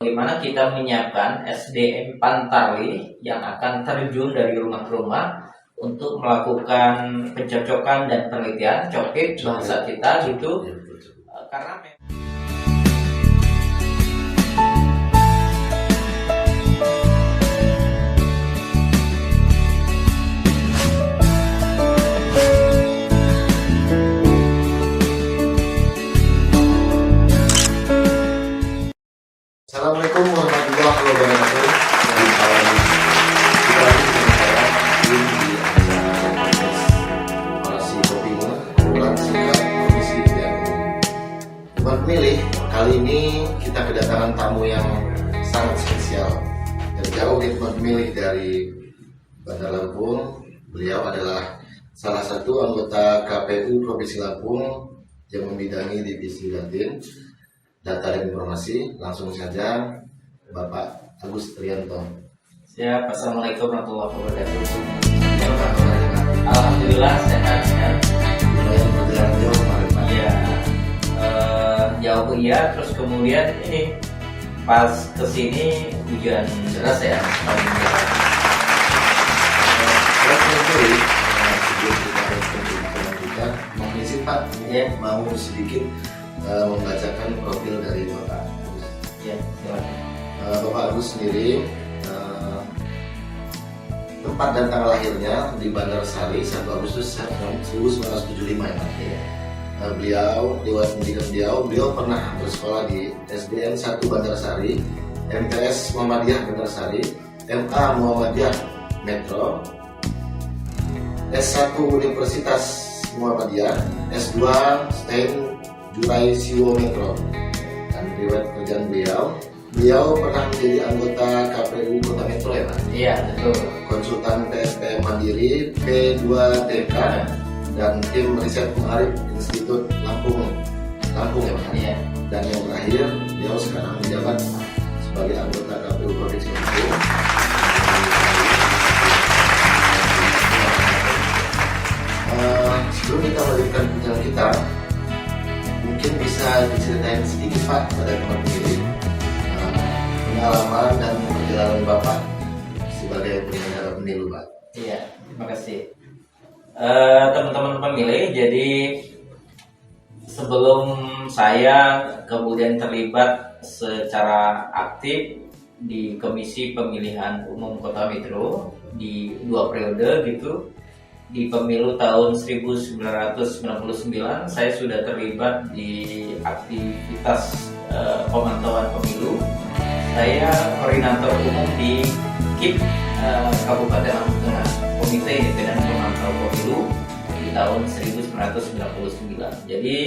Bagaimana kita menyiapkan SDM Pantarlih yang akan terjun dari rumah ke rumah untuk melakukan pencocokan dan penelitian cokit bahasa kita gitu, karena Assalamualaikum warahmatullahi wabarakatuh. Kita lagi di Orasi Kopimo, bulan singkat Komisi Pemilihan Umum. Buat milih, kali ini kita kedatangan tamu yang sangat spesial. Dari jauh hikmat milih dari Bandar Lampung. Beliau adalah salah satu anggota KPU Provinsi Lampung yang membidangi divisi Latin, Data dan Informasi. Langsung saja Bapak Agus Trianto. Siap. Assalamualaikum warahmatullahi wabarakatuh. Alhamdulillah sehat. Lumayan berjalan jauh kemarin Pak. Iya, jauh iya. Terus kemudian ini pas kesini hujan deras ya. Sebelum kita berbincang kita, mohon izin Pak, mau sedikit membacakan profil dari Bapak Agus. Ya, silakan. Bapak Agus sendiri tempat dan tanggal lahirnya di Bandar Sari 1 Agustus 1975 ya Pak. Iya. Beliau, lewat pendidikan beliau pernah bersekolah di SDN 1 Bandar Sari, MTS Muhammadiyah Bandar Sari, MA Muhammadiyah Metro, S1 Universitas Muhammadiyah, S2 STEM Jurai Siwo Metro. Dan riwayat pekerjaan beliau pernah menjadi anggota KPU Kota Metro ya Pak? Iya, betul. Konsultan PSPM Mandiri, P2TK, dan tim riset pengarif Institut Lampung ya Pak? Iya. Dan yang terakhir, beliau sekarang menjabat sebagai anggota KPU Provinsi Lampung. Sebelum kita melanjutkan perbincangan kita, mungkin bisa diceritain sedikit Pak pada teman pemilih pengalaman dan perjalanan Bapak sebagai penyelenggara pemilu Pak. Iya, terima kasih. Teman-teman pemilih, jadi sebelum saya kemudian terlibat secara aktif di Komisi Pemilihan Umum Kota Metro di 2 periode gitu, di pemilu tahun 1999 saya sudah terlibat di aktivitas pemantauan pemilu. Saya koordinator umum di KIP Kabupaten Lampung Tengah, Komite Independen Pemantau Pemilu di tahun 1999. Jadi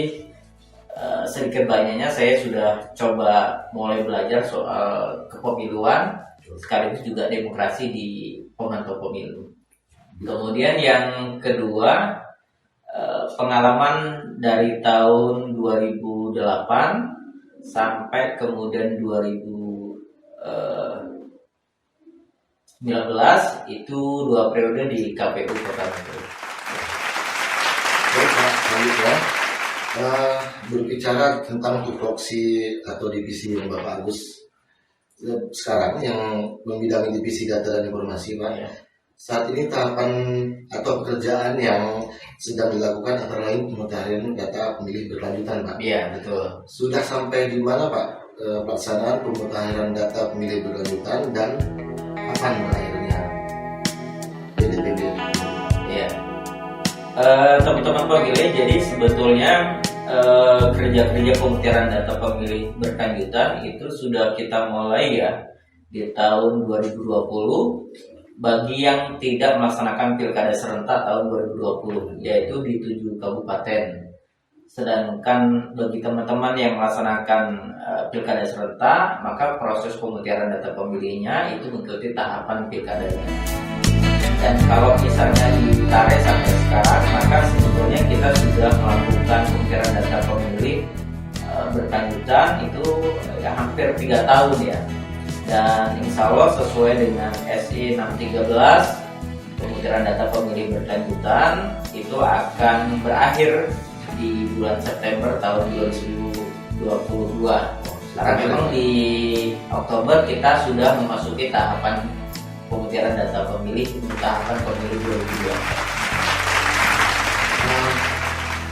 sedikit banyaknya saya sudah coba mulai belajar soal kepemiluan sekaligus juga demokrasi di pemantau pemilu. Kemudian yang kedua, pengalaman dari tahun 2008 sampai kemudian 2019 itu 2 periode di KPU Kota Metro. Baik Pak, selanjutnya berbicara tentang tupoksi atau divisi yang Bapak Agus sekarang yang membidangi divisi data dan informasi Pak. Ya. Saat ini tahapan atau pekerjaan yang sedang dilakukan antara lain pemutahiran data pemilih berkelanjutan Pak. Iya, betul. Sudah sampai di mana Pak pelaksanaan pemutahiran data pemilih berkelanjutan dan kapan berakhirnya PDPB? Iya. Teman-teman pemilih, jadi sebetulnya kerja-kerja pemutahiran data pemilih berkelanjutan itu sudah kita mulai ya di tahun 2020. Bagi yang tidak melaksanakan pilkada serentak tahun 2020, yaitu di 7 kabupaten. Sedangkan bagi teman-teman yang melaksanakan pilkada serentak, maka proses pemutiharan data pemilihnya itu mengikuti tahapan pilkadanya. Dan kalau misalnya ditarik sampai sekarang, maka sebetulnya kita sudah melakukan pemutiharan data pemilih berkelanjutan itu ya hampir 3 tahun ya. Dan insya Allah sesuai dengan SI 613 pemutiharan data pemilih berkelanjutan itu akan berakhir di bulan September tahun 2022. Karena memang di Oktober kita sudah memasuki tahapan pemutihan data pemilih untuk tahapan pemilu 2024.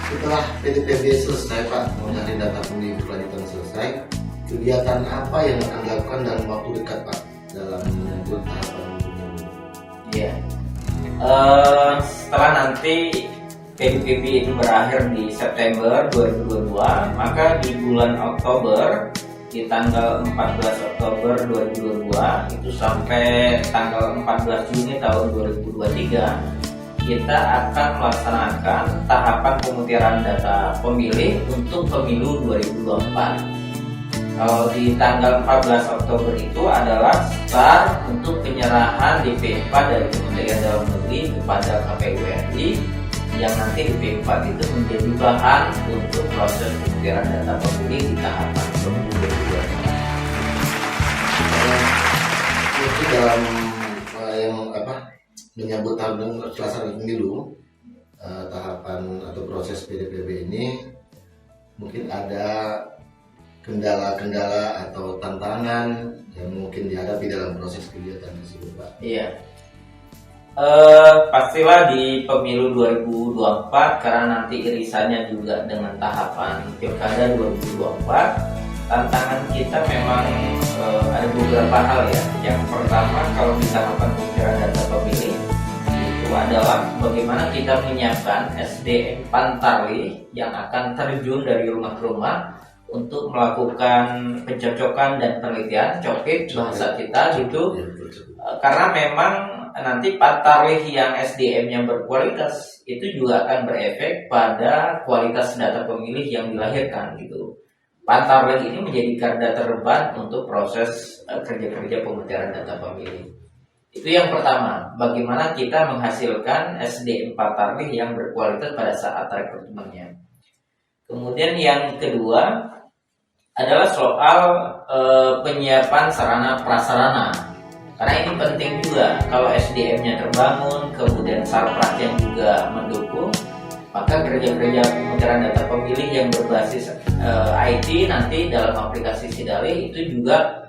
Setelah PDPB selesai Pak, mengenai data pemilih berkelanjutan selesai, kegiatan apa yang akan dilakukan dalam waktu dekat Pak dalam menyambut tahapan pemilu? Iya. Setelah nanti PDPB itu berakhir di September 2022, maka di bulan Oktober, di tanggal 14 Oktober 2022 itu sampai tanggal 14 Juni tahun 2023, kita akan melaksanakan tahapan pemutihan data pemilih untuk pemilu 2024. Kalau di tanggal 14 Oktober itu adalah start untuk penyerahan DP4 dari Kementerian Dalam Negeri kepada KPU RI, yang nanti DP4 itu menjadi bahan untuk proses pemutihan data pemilih di tahapan pemilu 2024. Mungkin dalam yang menyambut tahun pelaksanaan pemilu, tahapan atau proses PDPB ini mungkin ada kendala-kendala atau tantangan yang mungkin dihadapi dalam proses kegiatan tersebut Pak. Iya. Pastilah di pemilu 2024, karena nanti irisannya juga dengan tahapan pilkada 2024, tantangan kita memang ada beberapa hal ya. Yang pertama, kalau di tahapan pemutihan data pemilih itu adalah bagaimana kita menyiapkan SDM Pantarlih yang akan terjun dari rumah ke rumah untuk melakukan pencocokan dan penelitian coklit bahasa kita gitu. Karena memang nanti Pantarlih yang SDM-nya berkualitas itu juga akan berefek pada kualitas data pemilih yang dilahirkan gitu. Pantarlih ini menjadi garda terdepan untuk proses kerja-kerja pemutihan data pemilih. Itu yang pertama, bagaimana kita menghasilkan SDM Pantarlih yang berkualitas pada saat rekrutmennya. Kemudian yang kedua adalah soal penyiapan sarana prasarana. Karena ini penting juga, kalau SDM-nya terbangun, kemudian sarprasnya juga mendukung, maka kerja-kerja pemutihan data pemilih yang berbasis IT nanti dalam aplikasi Sidalih itu juga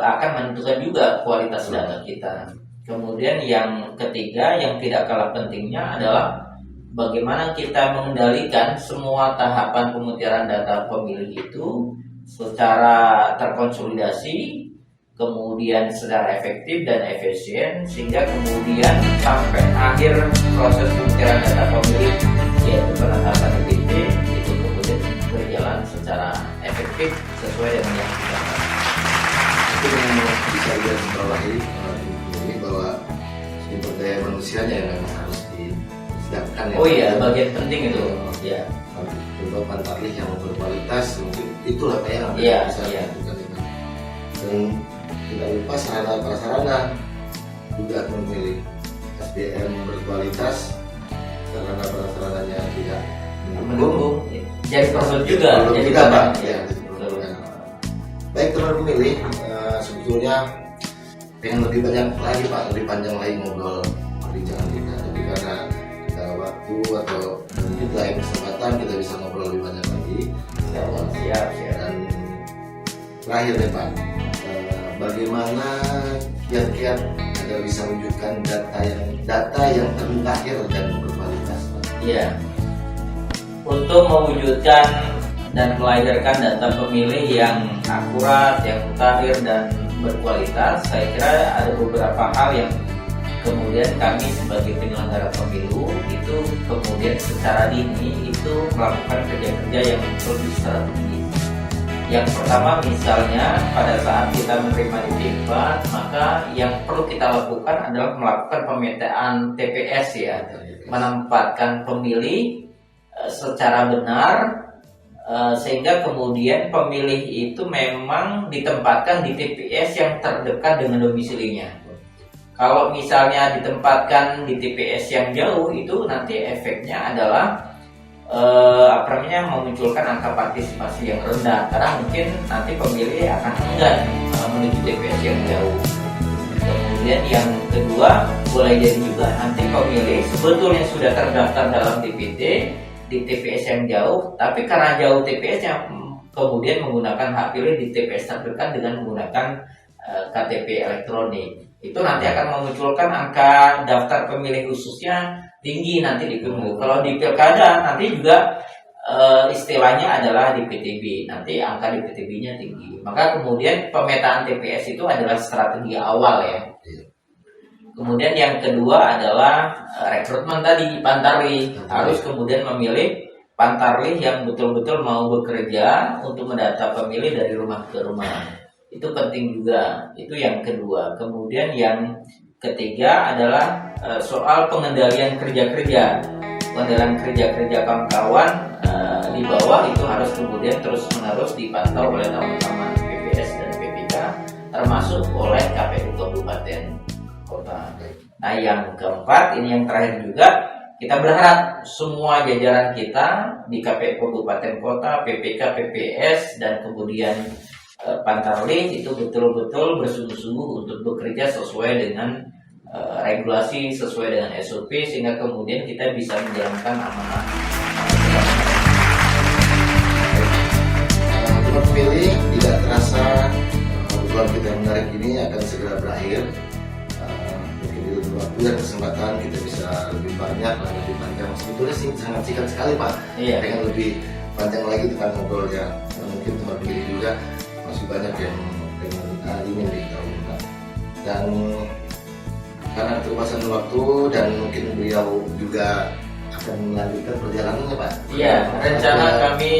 akan menentukan juga kualitas data kita. Kemudian yang ketiga yang tidak kalah pentingnya adalah bagaimana kita mengendalikan semua tahapan pemutihan data pemilih itu secara terkonsolidasi, kemudian secara efektif dan efisien, sehingga kemudian sampai akhir proses pemutihan data pemilih yaitu penetapan DPT itu kemudian berjalan secara efektif sesuai dengan yang kita lakukan. Itu yang bisa dilihat setelah ini bahwa sumber daya manusianya yang memang harus disiapkan. Oh iya, bagian penting itu. Ya. Coba Pantarlih yang berkualitas, mungkin itulah yang bisa dilakukan ini. Dan tidak lupa sarana prasarana juga memilih SDM berkualitas, sarana prasarananya tidak mendukung. Jadi perlu juga jadi Pak. Ya, baik teman pemilih, sebetulnya pengen lebih banyak lagi Pak, lebih panjang lagi ngobrol perbincangan kita, tapi karena kita waktu atau mungkin lain kesempatan kita bisa ngobrol lebih banyak lagi. Siap. Dan terakhir nih Pak, bagaimana kiat-kiat agar bisa menunjukkan data yang terakhir dan berkualitas Pak? Iya. Untuk mewujudkan dan melahirkan data pemilih yang akurat, yang mutakhir dan berkualitas, saya kira ada beberapa hal yang kemudian kami sebagai penyelenggara pemilu itu kemudian secara dini itu melakukan kerja-kerja yang lebih strategis. Yang pertama misalnya pada saat kita menerima DP4, maka yang perlu kita lakukan adalah melakukan pemetaan TPS ya, menempatkan pemilih secara benar sehingga kemudian pemilih itu memang ditempatkan di TPS yang terdekat dengan domisilinya. Kalau misalnya ditempatkan di TPS yang jauh, itu nanti efeknya adalah memunculkan angka partisipasi yang rendah, karena mungkin nanti pemilih akan enggan menuju TPS yang jauh. Kemudian yang kedua, boleh jadi juga nanti pemilih sebetulnya sudah terdaftar dalam DPT di TPS yang jauh, tapi karena jauh TPS-nya kemudian menggunakan hak pilih di TPS terdekat dengan menggunakan KTP elektronik. Itu nanti akan memunculkan angka daftar pemilih khususnya tinggi nanti di pemilu. Kalau di pilkada nanti juga istilahnya adalah di PTB, nanti angka di PTB-nya tinggi. Maka kemudian pemetaan TPS itu adalah strategi awal ya. Kemudian yang kedua adalah rekrutmen tadi, Pantarlih. Harus kemudian memilih Pantarlih yang betul-betul mau bekerja untuk mendata pemilih dari rumah ke rumah. Itu penting juga. Itu yang kedua. Kemudian yang ketiga adalah soal pengendalian kerja-kerja. Pengendalian kerja-kerja kawan-kawan di bawah itu harus kemudian terus-menerus dipantau oleh teman-teman PPS dan PPK, termasuk oleh KPU Kabupaten Kota. Nah, yang keempat, ini yang terakhir juga, kita berharap semua jajaran kita di KPU Kabupaten Kota, PPK, PPS, dan kemudian Pantarlih itu betul-betul bersungguh-sungguh untuk bekerja sesuai dengan regulasi, sesuai dengan SOP, sehingga kemudian kita bisa menjalankan amanah. Teman pemilih, tidak terasa obrolan kita yang menarik ini akan segera berakhir. Mungkin di waktu dan kesempatan kita bisa lebih banyak dan lebih panjang. Sebetulnya sih sangat singkat sekali Pak. Iya. Dengan lebih panjang lagi tentang ngobrolnya. Mungkin teman pemilih juga masih banyak yang ingin diketahui Pak. Dan karena keterbatasan waktu dan mungkin beliau juga akan melanjutkan perjalanannya Pak. Iya, rencana kami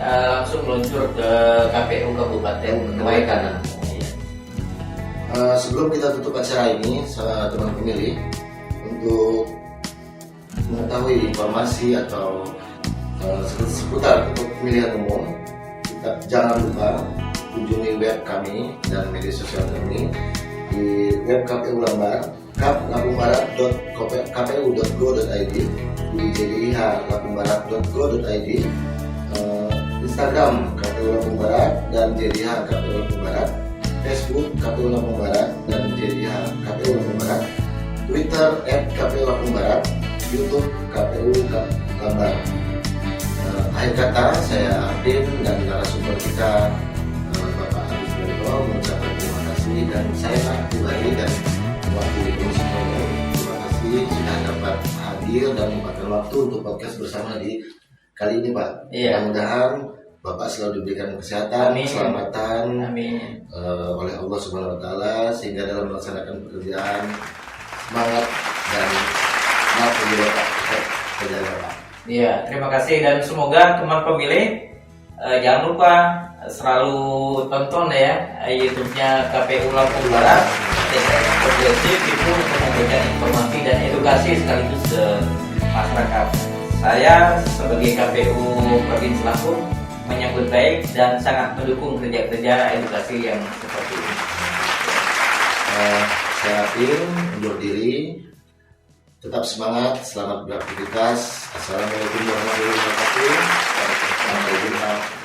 langsung meluncur ke KPU Kabupaten Kebaikan. Sebelum kita tutup acara ini, teman pemilih, untuk mengetahui informasi atau seputar untuk pemilihan umum, kita jangan lupa kunjungi web kami dan media sosial kami di web KPU Lambar, kpu.go.id, di jdh.lapungbarat.go.id, Instagram KPU Lampung Barat dan JDH KPU Lampung Barat, Facebook KPU Lampung Barat dan JDH KPU Lampung Barat, Twitter @KPU Lampung Barat, YouTube KPU Lambar. Akhir kata, saya Adin dan narasumber kita Bapak Agus Berito mengucapkan terima kasih, dan saya pribadi dan mewakili Komisi Pemilihan, terima kasih sudah dapat hadir dan menyempatkan waktu untuk podcast bersama di kali ini Pak. Iya. Mudah-mudahan Bapak selalu diberikan kesehatan, Amin. keselamatan Amin. oleh Allah Subhanahu Wa Taala, sehingga dalam melaksanakan pekerjaan semangat dan semangat juga Pak berjalan Pak. Iya, terima kasih dan semoga teman pemilih jangan lupa selalu tonton ya YouTube-nya KPU Lampung Barat. Progresif itu untuk memberikan informasi dan edukasi sekaligus ke masyarakat. Saya sebagai KPU Provinsi Lampung menyambut baik dan sangat mendukung kerja-kerja edukasi yang seperti ini. Saya Apin undur diri. Tetap semangat, selamat beraktivitas. Assalamualaikum warahmatullahi wabarakatuh. Sampai jumpa.